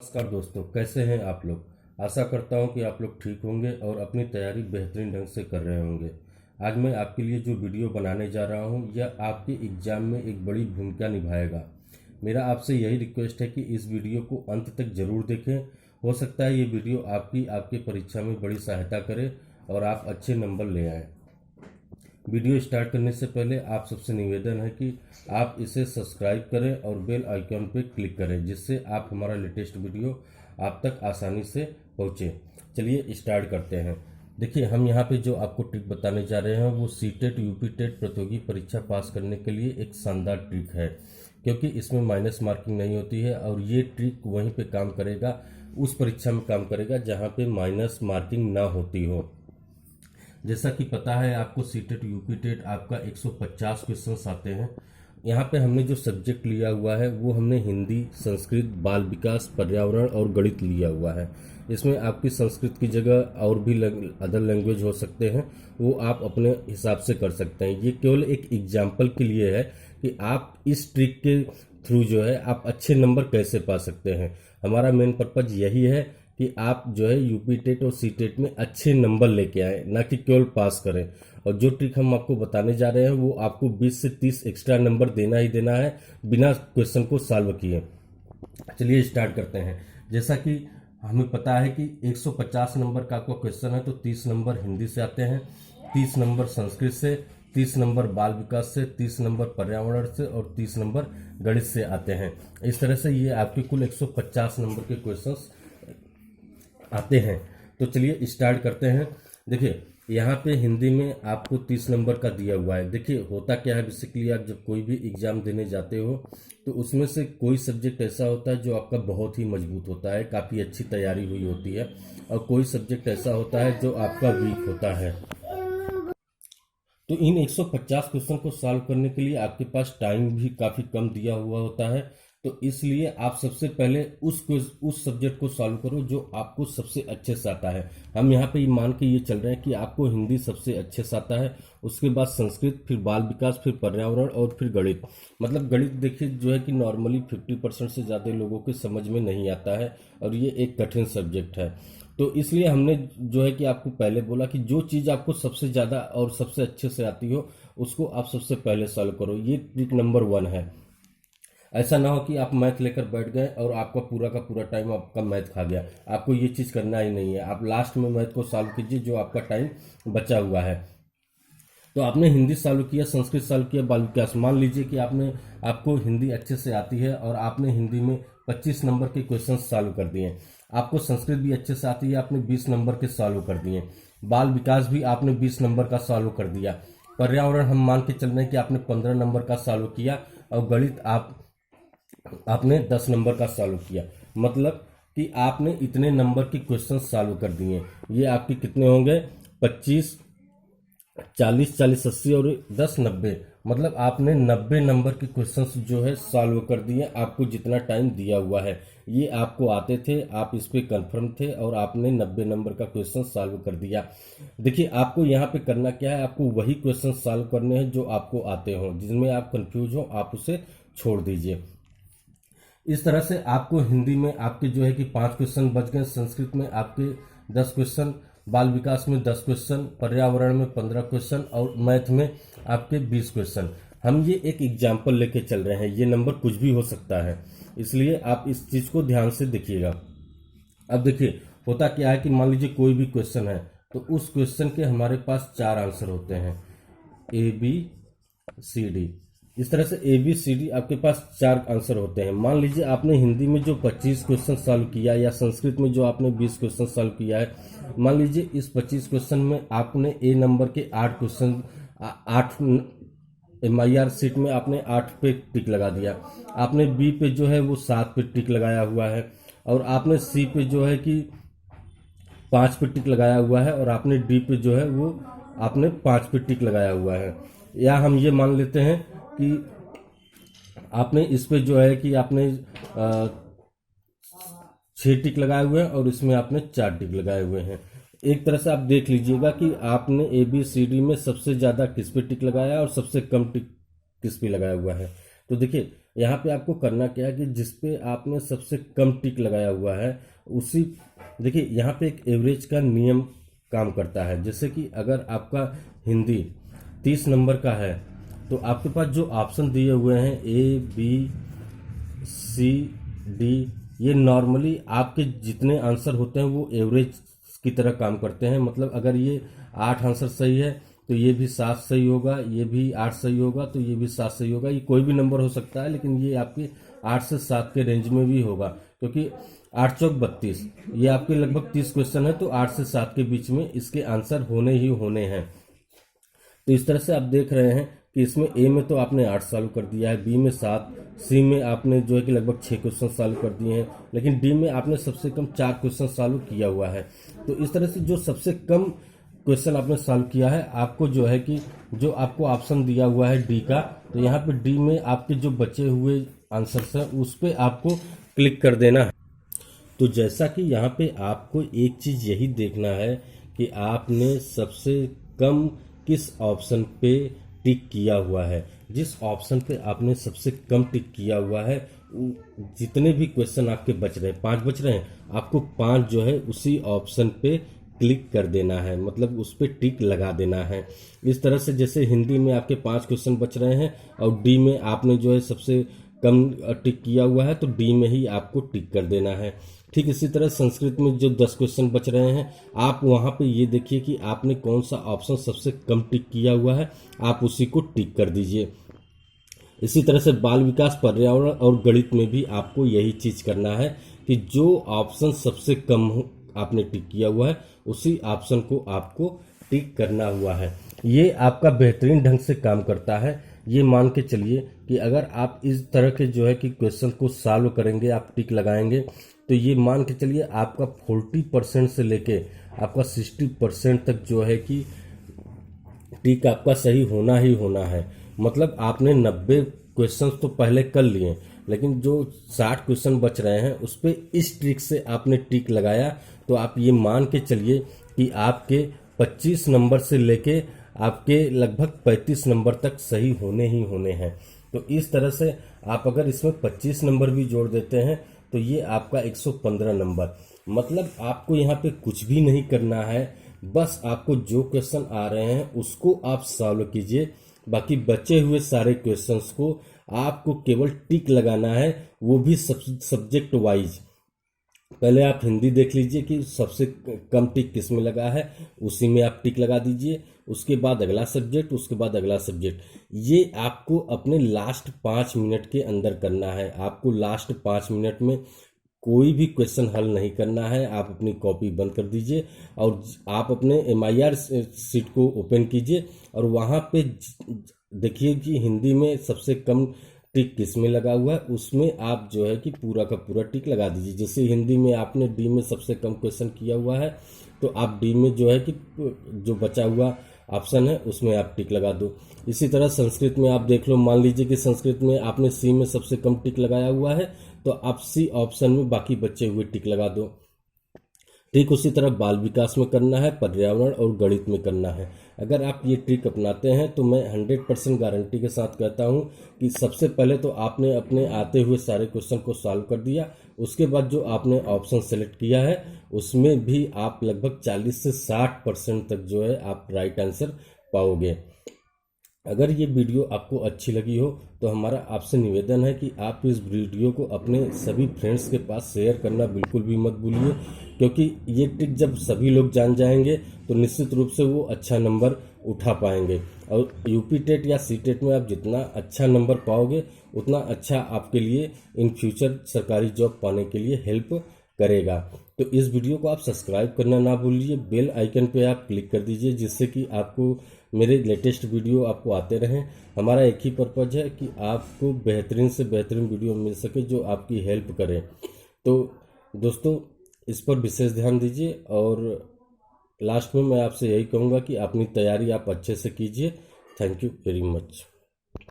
नमस्कार दोस्तों, कैसे हैं आप लोग। आशा करता हूं कि आप लोग ठीक होंगे और अपनी तैयारी बेहतरीन ढंग से कर रहे होंगे। आज मैं आपके लिए जो वीडियो बनाने जा रहा हूं यह आपके एग्ज़ाम में एक बड़ी भूमिका निभाएगा। मेरा आपसे यही रिक्वेस्ट है कि इस वीडियो को अंत तक ज़रूर देखें। हो सकता है ये वीडियो आपके परीक्षा में बड़ी सहायता करे और आप अच्छे नंबर ले आएँ। वीडियो स्टार्ट करने से पहले आप सबसे निवेदन है कि आप इसे सब्सक्राइब करें और बेल आइकन पर क्लिक करें, जिससे आप हमारा लेटेस्ट वीडियो आप तक आसानी से पहुंचे। चलिए स्टार्ट करते हैं। देखिए, हम यहाँ पे जो आपको ट्रिक बताने जा रहे हैं वो सीटेट यूपी टेट प्रतियोगी परीक्षा पास करने के लिए एक शानदार ट्रिक है, क्योंकि इसमें माइनस मार्किंग नहीं होती है और ये ट्रिक वहीं पे काम करेगा, उस परीक्षा में काम करेगा जहाँ पे माइनस मार्किंग ना होती हो। जैसा कि पता है आपको, सीटेट यूपी टेट आपका 150 क्वेश्चंस आते हैं। यहाँ पे हमने जो सब्जेक्ट लिया हुआ है वो हमने हिंदी, संस्कृत, बाल विकास, पर्यावरण और गणित लिया हुआ है। इसमें आपकी संस्कृत की जगह और भी अदर लैंग्वेज हो सकते हैं, वो आप अपने हिसाब से कर सकते हैं। ये केवल एक एग्जाम्पल के लिए है कि आप इस ट्रिक के थ्रू जो है आप अच्छे नंबर कैसे पा सकते हैं। हमारा मेन पर्पज यही है कि आप जो है यूपी टेट और सी टेट में अच्छे नंबर लेके आए, ना कि केवल पास करें। और जो ट्रिक हम आपको बताने जा रहे हैं वो आपको 20 से 30 एक्स्ट्रा नंबर देना ही देना है, बिना क्वेश्चन को सॉल्व किए। चलिए स्टार्ट करते हैं। जैसा कि हमें पता है कि 150 नंबर का आपका क्वेश्चन है, तो 30 नंबर हिंदी से आते हैं, 30 नंबर संस्कृत से, 30 नंबर बाल विकास से, 30 नंबर पर्यावरण से और 30 नंबर गणित से आते हैं। इस तरह से ये आपके कुल 150 नंबर के क्वेश्चंस आते हैं। तो चलिए स्टार्ट करते हैं। देखिए, यहाँ पे हिंदी में आपको 30 नंबर का दिया हुआ है। देखिए, होता क्या है, बेसिकली आप जब कोई भी एग्जाम देने जाते हो तो उसमें से कोई सब्जेक्ट ऐसा होता है जो आपका बहुत ही मजबूत होता है, काफ़ी अच्छी तैयारी हुई होती है, और कोई सब्जेक्ट ऐसा होता है जो आपका वीक होता है। तो इन 150 क्वेश्चन को सॉल्व करने के लिए आपके पास टाइम भी काफ़ी कम दिया हुआ होता है। तो इसलिए आप सबसे पहले उस सब्जेक्ट को सॉल्व करो जो आपको सबसे अच्छे से आता है। हम यहाँ पे मान के ये चल रहे हैं कि आपको हिंदी सबसे अच्छे से आता है, उसके बाद संस्कृत, फिर बाल विकास, फिर पर्यावरण और फिर गणित। मतलब गणित देखिए जो है कि नॉर्मली 50% से ज़्यादा लोगों के समझ में नहीं आता है और ये एक कठिन सब्जेक्ट है। तो इसलिए हमने जो है कि आपको पहले बोला कि जो चीज़ आपको सबसे ज़्यादा और सबसे अच्छे से आती हो उसको आप सबसे पहले सॉल्व करो। ये ट्रिक नंबर 1 है। ऐसा ना हो कि आप मैथ लेकर बैठ गए और आपका पूरा का पूरा टाइम आपका मैथ खा गया। आपको ये चीज़ करना ही नहीं है। आप लास्ट में मैथ को सॉल्व कीजिए जो आपका टाइम बचा हुआ है। तो आपने हिंदी सॉल्व किया, संस्कृत सॉल्व किया, बाल विकास। मान लीजिए कि आपको हिंदी अच्छे से आती है और आपने हिंदी में 25 नंबर के क्वेश्चन सॉल्व कर दिए। आपको संस्कृत भी अच्छे से आती है, आपने 20 नंबर के सॉल्व कर दिए। बाल विकास भी आपने 20 नंबर का सॉल्व कर दिया। पर्यावरण हम मान के चल रहे हैं कि आपने 15 नंबर का सॉल्व किया, और गणित आपने 10 नंबर का सॉल्व किया। मतलब कि आपने इतने नंबर के क्वेश्चन सॉल्व कर दिए। ये आपके कितने होंगे? 25, 40, 40, 80 और 10, 90। मतलब आपने 90 नंबर के क्वेश्चंस जो है सॉल्व कर दिए, आपको जितना टाइम दिया हुआ है। ये आपको आते थे, आप इस पे कंफर्म थे और आपने 90 नंबर का क्वेश्चन सॉल्व कर दिया। देखिए, आपको यहाँ पे करना क्या है, आपको वही क्वेश्चन सॉल्व करने हैं जो आपको आते हो। जिसमें आप कंफ्यूज हो आप उसे छोड़ दीजिए। इस तरह से आपको हिंदी में आपके जो है कि 5 क्वेश्चन बच गए, संस्कृत में आपके 10 क्वेश्चन, बाल विकास में 10 क्वेश्चन, पर्यावरण में 15 क्वेश्चन और मैथ में आपके 20 क्वेश्चन। हम ये एक एग्जाम्पल लेके चल रहे हैं, ये नंबर कुछ भी हो सकता है, इसलिए आप इस चीज़ को ध्यान से देखिएगा। अब देखिए, होता क्या है कि मान लीजिए कोई भी क्वेश्चन है तो उस क्वेश्चन के हमारे पास 4 आंसर होते हैं, ए बी सी डी। इस तरह से ए बी सी डी आपके पास 4 आंसर होते हैं। मान लीजिए आपने हिंदी में जो 25 क्वेश्चन सॉल्व किया या संस्कृत में जो आपने 20 क्वेश्चन सॉल्व किया है, मान लीजिए इस 25 क्वेश्चन में आपने ए नंबर के 8 क्वेश्चन, 8 MIR सीट में आपने 8 पे टिक लगा दिया। आपने बी पे जो है वो 7 पे टिक लगाया हुआ है, और आपने सी पे जो है कि 5 पे टिक लगाया हुआ है, और आपने डी पे जो है वो आपने 5 पे टिक लगाया हुआ है। या हम ये मान लेते हैं कि आपने इस पे जो है कि आपने 6 टिक लगाए हुए हैं और इसमें आपने 4 टिक लगाए हुए हैं। एक तरह से आप देख लीजिएगा कि आपने ए बी सी डी में सबसे ज़्यादा किस पे टिक लगाया और सबसे कम टिक किस पे लगाया हुआ है। तो देखिए, यहाँ पे आपको करना क्या है कि जिस पे आपने सबसे कम टिक लगाया हुआ है उसी, देखिए यहाँ पे एक एवरेज का नियम काम करता है। जैसे कि अगर आपका हिंदी 30 नंबर का है तो आपके पास जो ऑप्शन दिए हुए हैं ए बी सी डी, ये नॉर्मली आपके जितने आंसर होते हैं वो एवरेज की तरह काम करते हैं। मतलब अगर ये 8 आंसर सही है तो ये भी 7 सही होगा, ये भी 8 सही होगा तो ये भी 7 सही होगा। ये कोई भी नंबर हो सकता है लेकिन ये आपके 8 से 7 के रेंज में भी होगा, क्योंकि 8 चौक 32, ये आपके लगभग 30 क्वेश्चन है तो 8 से 7 के बीच में इसके आंसर होने ही होने हैं। तो इस तरह से आप देख रहे हैं कि इसमें ए में तो आपने 8 सॉल्व कर दिया है, बी में 7, सी में आपने जो है कि लगभग 6 क्वेश्चन सॉल्व कर दिए हैं, लेकिन डी में आपने सबसे कम 4 क्वेश्चन सॉल्व किया हुआ है। तो इस तरह से जो सबसे कम क्वेश्चन आपने सॉल्व किया है, आपको जो है कि जो आपको ऑप्शन दिया हुआ है डी का, तो यहाँ पे डी में आपके जो बचे हुए आंसर्स हैं उस पर आपको क्लिक कर देना है। तो जैसा कि यहाँ पे आपको एक चीज़ यही देखना है कि आपने सबसे कम किस ऑप्शन पे टिक किया हुआ है। जिस ऑप्शन पे आपने सबसे कम टिक किया हुआ है, जितने भी क्वेश्चन आपके बच रहे हैं, 5 बच रहे हैं, आपको 5 जो है उसी ऑप्शन पे क्लिक कर देना है, मतलब उस पर टिक लगा देना है। इस तरह से जैसे हिंदी में आपके 5 क्वेश्चन बच रहे हैं और डी में आपने जो है सबसे कम टिक किया हुआ है तो डी में ही आपको टिक कर देना है। ठीक इसी तरह संस्कृत में जो 10 क्वेश्चन बच रहे हैं, आप वहाँ पे ये देखिए कि आपने कौन सा ऑप्शन सबसे कम टिक किया हुआ है, आप उसी को टिक कर दीजिए। इसी तरह से बाल विकास, पर्यावरण और गणित में भी आपको यही चीज़ करना है कि जो ऑप्शन सबसे कम आपने टिक किया हुआ है उसी ऑप्शन को आपको टिक करना हुआ है। ये आपका बेहतरीन ढंग से काम करता है। ये मान के चलिए कि अगर आप इस तरह के जो है कि क्वेश्चन को सॉल्व करेंगे, आप टिक लगाएंगे, तो ये मान के चलिए आपका 40% से लेके आपका 60% तक जो है कि टिक आपका सही होना ही होना है। मतलब आपने 90 क्वेश्चन तो पहले कर लिए, लेकिन जो 60 क्वेश्चन बच रहे हैं उस पर इस ट्रिक से आपने टिक लगाया तो आप ये मान के चलिए कि आपके 25 नंबर से लेके आपके लगभग 35 नंबर तक सही होने ही होने हैं। तो इस तरह से आप अगर इसमें 25 नंबर भी जोड़ देते हैं तो ये आपका 115 नंबर। मतलब आपको यहाँ पे कुछ भी नहीं करना है, बस आपको जो क्वेश्चन आ रहे हैं उसको आप सॉल्व कीजिए। बाकी बचे हुए सारे क्वेश्चंस को आपको केवल टिक लगाना है, वो भी सब्जेक्ट वाइज। पहले आप हिंदी देख लीजिए कि सबसे कम टिक किस में लगा है, उसी में आप टिक लगा दीजिए। उसके बाद अगला सब्जेक्ट, उसके बाद अगला सब्जेक्ट। ये आपको अपने लास्ट 5 मिनट के अंदर करना है। आपको लास्ट 5 मिनट में कोई भी क्वेश्चन हल नहीं करना है। आप अपनी कॉपी बंद कर दीजिए और आप अपने MIR शीट को ओपन कीजिए और वहाँ पे देखिए कि हिंदी में सबसे कम टिक किस में लगा हुआ है, उसमें आप जो है कि पूरा का पूरा टिक लगा दीजिए। जैसे हिंदी में आपने डी में सबसे कम क्वेश्चन किया हुआ है तो आप डी में जो है कि जो बचा हुआ ऑप्शन है उसमें आप टिक लगा दो। इसी तरह संस्कृत में आप देख लो, मान लीजिए कि संस्कृत में आपने सी में सबसे कम टिक लगाया हुआ है तो आप सी ऑप्शन में बाकी बचे हुए टिक लगा दो। ठीक उसी तरह बाल विकास में करना है, पर्यावरण और गणित में करना है। अगर आप ये ट्रिक अपनाते हैं तो मैं 100% गारंटी के साथ कहता हूँ कि सबसे पहले तो आपने अपने आते हुए सारे क्वेश्चन को सॉल्व कर दिया। उसके बाद जो आपने ऑप्शन सेलेक्ट किया है उसमें भी आप लगभग 40 से 60% तक जो है आप राइट आंसर पाओगे। अगर ये वीडियो आपको अच्छी लगी हो तो हमारा आपसे निवेदन है कि आप इस वीडियो को अपने सभी फ्रेंड्स के पास शेयर करना बिल्कुल भी मत भूलिए, क्योंकि ये ट्रिक जब सभी लोग जान जाएंगे तो निश्चित रूप से वो अच्छा नंबर उठा पाएंगे। और यूपी टेट या सी टेट में आप जितना अच्छा नंबर पाओगे उतना अच्छा आपके लिए इन फ्यूचर सरकारी जॉब पाने के लिए हेल्प करेगा। तो इस वीडियो को आप सब्सक्राइब करना ना भूलिए, बेल आइकन पे आप क्लिक कर दीजिए जिससे कि आपको मेरे लेटेस्ट वीडियो आपको आते रहें। हमारा एक ही पर्पज़ है कि आपको बेहतरीन से बेहतरीन वीडियो मिल सके जो आपकी हेल्प करे। तो दोस्तों इस पर विशेष ध्यान दीजिए और लास्ट में मैं आपसे यही कहूँगा कि अपनी तैयारी आप अच्छे से कीजिए। Thank you very much.